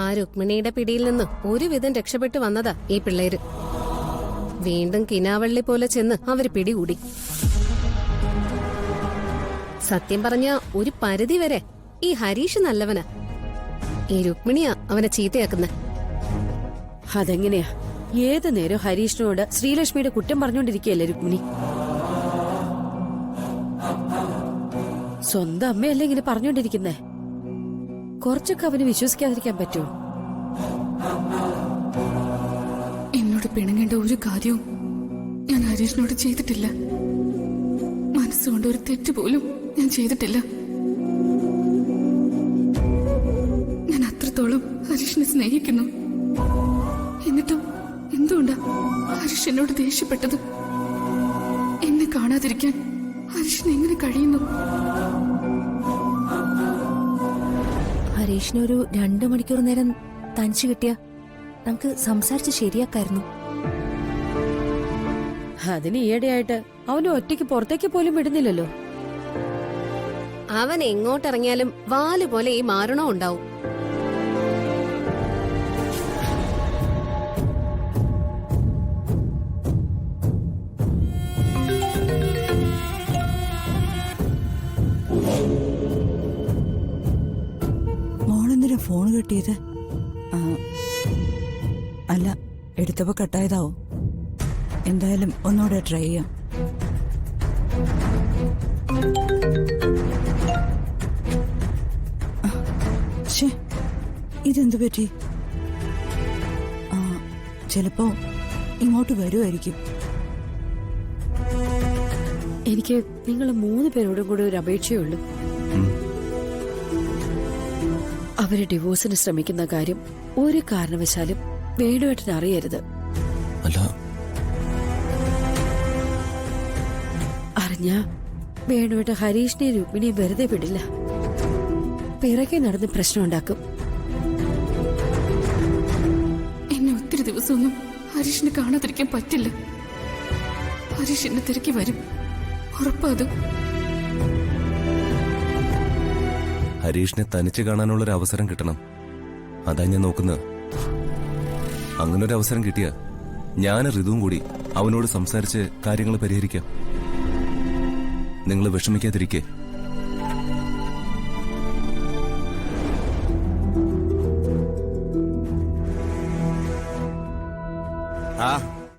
ആ രുക്മിണിയുടെ പിടിയിൽ നിന്ന് ഒരുവിധം രക്ഷപ്പെട്ടു വന്നതാ ഈ പിള്ളേര്. വീണ്ടും കിനാവള്ളി പോലെ ചെന്ന് അവര് പിടികൂടി. സത്യം പറഞ്ഞ ഒരു പരിധി വരെ ഈ ഹരീഷ് നല്ലവനാ. ഈ രുക്മിണിയാ അവനെ ചീത്തയാക്കുന്ന. അതെങ്ങനെയാ? ഏതു നേരം ഹരീഷിനോട് ശ്രീലക്ഷ്മിയുടെ കുറ്റം പറഞ്ഞോണ്ടിരിക്കുകയല്ലേ രുക്മിണി? സ്വന്തം അമ്മയല്ലേ ഇങ്ങനെ പറഞ്ഞോണ്ടിരിക്കുന്നേ? കുറച്ചൊക്കെ അവന് വിശ്വസിക്കാതിരിക്കാൻ പറ്റുമോ? എന്നോട് പിണങ്ങേണ്ട ഒരു കാര്യവും ഞാൻ ഹരീഷിനോട് ചെയ്തിട്ടില്ല. മനസ്സുകൊണ്ട് ഒരു തെറ്റ് പോലും ഞാൻ ചെയ്തിട്ടില്ല. ഞാൻ അത്രത്തോളം ഹരീഷിനെ സ്നേഹിക്കുന്നു. എന്നിട്ടും എന്തുകൊണ്ടാ ഹരീഷ് എന്നോട് ദേഷ്യപ്പെട്ടത്? എന്നെ കാണാതിരിക്കാൻ ഹരീഷിന് എങ്ങനെ കഴിയുന്നു? ഹരീഷിനൊരു 2 മണിക്കൂർ നേരം തനിച്ചു കിട്ടിയ നമുക്ക് സംസാരിച്ച് ശരിയാക്കായിരുന്നു. അതിന് ഈയിടെയായിട്ട് അവന് ഒറ്റയ്ക്ക് പുറത്തേക്ക് പോലും വിടുന്നില്ലല്ലോ. അവൻ എങ്ങോട്ടിറങ്ങിയാലും വാല് പോലെ ഈ മാരണവും ഉണ്ടാവും. മോളെന്തിനാ ഫോൺ കിട്ടിയത്? അല്ല, എടുത്തപ്പോ കട്ടായതാവും. എന്തായാലും ഒന്നുകൂടെ ട്രൈ ചെയ്യാം. ഇതെന്തു പറ്റി? ചിലപ്പോ ഇങ്ങോട്ട് വരുമായിരിക്കും. എനിക്ക് നിങ്ങൾ 3 പേരോടും കൂടെ ഒരു അപേക്ഷയുള്ളൂ. അവര് ഡിവോഴ്സിന് ശ്രമിക്കുന്ന കാര്യം ഒരു കാരണവശാലും വേണുവേട്ടന് അറിയരുത്. അറിഞ്ഞ വേണുവേട്ട ഹരീഷിനെയും രുക്മിണിയും വെറുതെ വിടില്ല. പിറകെ നടന്ന് പ്രശ്നം ഉണ്ടാക്കും. എന്നെ ഒത്തിരി ദിവസമൊന്നും ഹരീഷിനെ കാണാതിരിക്കാൻ പറ്റില്ല. ഹരീഷ് എന്നെ തിരക്കി വരും, ഉറപ്പാതും. ഹരീഷിനെ തനിച്ച് കാണാനുള്ളൊരു അവസരം കിട്ടണം. അതാ ഞാൻ നോക്കുന്നത്. അങ്ങനൊരു അവസരം കിട്ടിയ ഞാൻ ഋതുവും കൂടി അവനോട് സംസാരിച്ച് കാര്യങ്ങൾ പരിഹരിക്കാം. നിങ്ങൾ വിഷമിക്കാതിരിക്കേ.